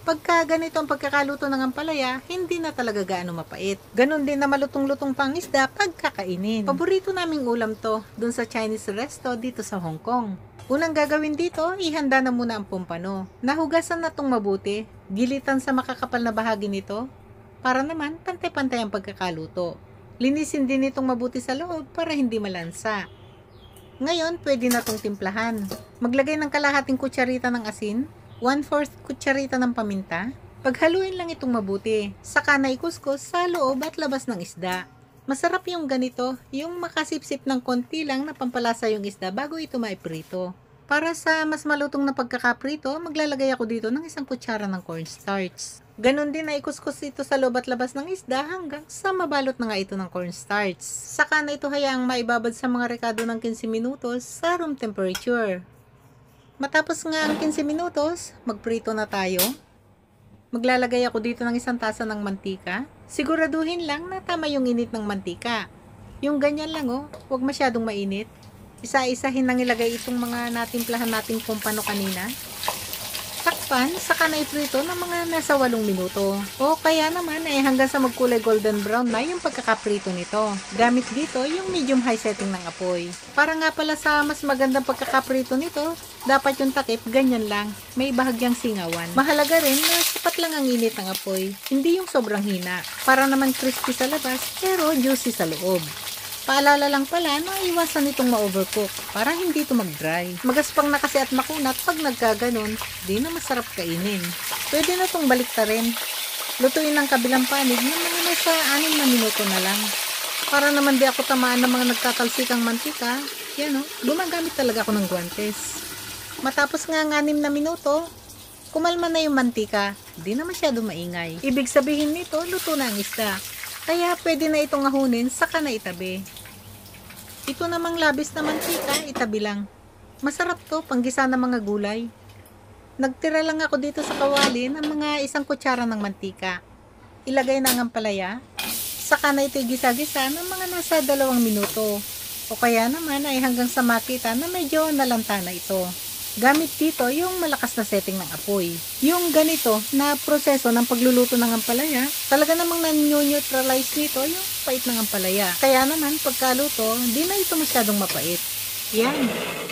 Pagka ganito ang pagkakaluto ng ampalaya, hindi na talaga gaano mapait. Ganon din na malutong-lutong pang isda pagkakainin. Paborito naming ulam to dun sa Chinese resto dito sa Hong Kong. Unang gagawin dito, ihanda na muna ang pompano. Nahugasan na tong mabuti, gilitan sa makakapal na bahagi nito, para naman pantay-pantay ang pagkakaluto. Linisin din itong mabuti sa loob para hindi malansa. Ngayon, pwede na tong timplahan. Maglagay ng kalahating kutsarita ng asin, 1/4 kutsarita ng paminta. Paghaluin lang itong mabuti, saka na ikuskus sa loob at labas ng isda. Masarap yung ganito, yung makasipsip ng konti lang na pampalasa yung isda bago ito maiprito. Para sa mas malutong na pagkakaprito, maglalagay ako dito ng 1 kutsara ng cornstarch. Ganon din na ikuskus ito sa loob at labas ng isda hanggang sa mabalot na nga ito ng cornstarch. Saka na ito hayaang maibabad sa mga rekado ng 15 minutos sa room temperature. Matapos nga ang 15 minutos, magprito na tayo. Maglalagay ako dito ng 1 tasa ng mantika. Siguraduhin lang na tama yung init ng mantika. Yung ganyan lang huwag masyadong mainit. Isa-isahin nang ilagay itong mga natimplahan nating pompano kanina. Takpan, saka na iprito ng mga nasa 8 minuto. O kaya naman hanggang sa magkulay golden brown na yung pagkakaprito nito. Gamit dito yung medium high setting ng apoy. Para nga pala sa mas magandang pagkakaprito nito, dapat yung takip ganyan lang, may bahagyang singawan. Mahalaga rin na sapat lang ang init ng apoy, hindi yung sobrang hina. Para naman crispy sa labas, pero juicy sa loob. Paalala lang pala na iwasan itong ma-overcook para hindi ito mag-dry. Magaspang na kasi at makunat pag nagkaganon, di na masarap kainin. Pwede na itong baliktarin. Lutuin ng kabilang panig na mga nasa 6 na minuto na lang. Para naman di ako tamaan ng mga nagtatalsikang mantika, gumagamit talaga ako ng guantes. Matapos nga ang 6 na minuto, kumalma na yung mantika, di na masyado maingay. Ibig sabihin nito, luto na ang isda. Kaya pwede na itong ahunin, saka na itabi. Ito namang labis na mantika, itabi lang. Masarap to, panggisa ng mga gulay. Nagtira lang ako dito sa kawali ng mga 1 kutsara ng mantika. Ilagay na ang ampalaya, saka na ito gisa-gisa ng mga nasa 2 minuto. O kaya naman hanggang sa makita na medyo nalanta na ito. Gamit dito yung malakas na setting ng apoy. Yung ganito na proseso ng pagluluto ng ampalaya, talaga namang nanyo-neutralize nito yung pait ng ampalaya. Kaya naman pagkaluto, di na ito masyadong mapait. Yan.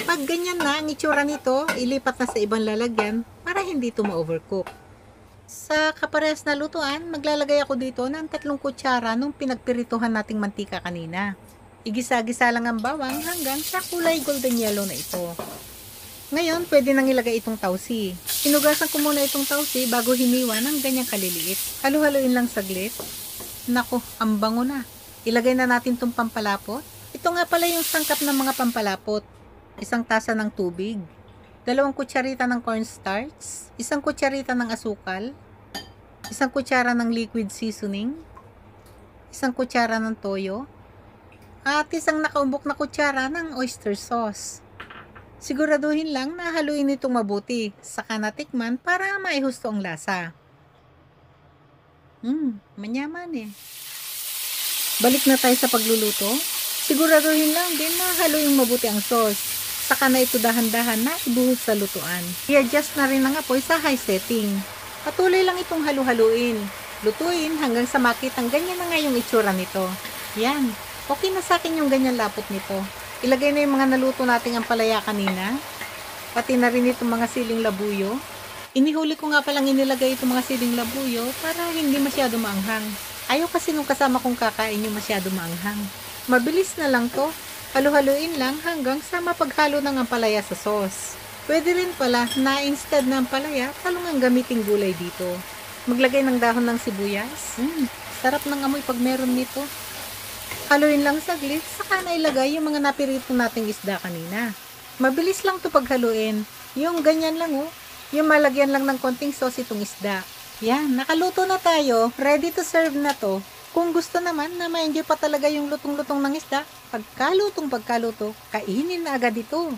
Pag ganyan na ang itsura nito, ilipat na sa ibang lalagyan para hindi ito ma-overcook. Sa kaparehas na lutuan, maglalagay ako dito ng 3 kutsara nung pinagpirituhan nating mantika kanina. Igisa-gisa lang ang bawang hanggang sa kulay golden yellow na ito. Ngayon, pwede nang ilagay itong tausi. Inugasan ko muna itong tausi bago hiniwa ng ganyang kaliliit. Halu-haluin lang saglit. Nako, ang bango na. Ilagay na natin itong pampalapot. Ito nga pala yung sangkap ng mga pampalapot. 1 tasa ng tubig, 2 kutsarita ng cornstarch, 1 kutsarita ng asukal, 1 kutsara ng liquid seasoning, 1 kutsara ng toyo, at 1 nakaumbok na kutsara ng oyster sauce. Siguraduhin lang na haluin itong mabuti, saka natikman para maihusto ang lasa. Manyaman Balik na tayo sa pagluluto. Siguraduhin lang din na haluin mabuti ang sauce, saka na ito dahan-dahan na ibuhos sa lutuan. I-adjust na rin ang apoy sa high setting. Patuloy lang itong halu-haluin. Lutuin hanggang sa makitang ganyan na nga yung itsura nito. Yan, okay na sa akin yung ganyan lapot nito. Ilagay na yung mga naluto nating ampalaya kanina. Pati na rin itong mga siling labuyo. Inihuli ko nga palang inilagay itong mga siling labuyo para hindi masyado maanghang. Ayaw kasi nung kasama kong kakain yung masyado maanghang. Mabilis na lang to. Halu-haluin lang hanggang sa mapaghalo ng ampalaya sa sauce. Pwede rin pala na instead ng ampalaya, talong ang gamiting gulay dito. Maglagay ng dahon ng sibuyas. Sarap ng amoy pag meron nito. Haluin lang saglit, saka na ilagay yung mga napirito nating isda kanina. Mabilis lang to paghaluin. Yung ganyan lang yung malagyan lang ng konting sauce itong isda. Yan, nakaluto na tayo. Ready to serve na to. Kung gusto naman na ma-enjoy pa talaga yung lutong-lutong ng isda, pagkaluto, kainin na agad ito.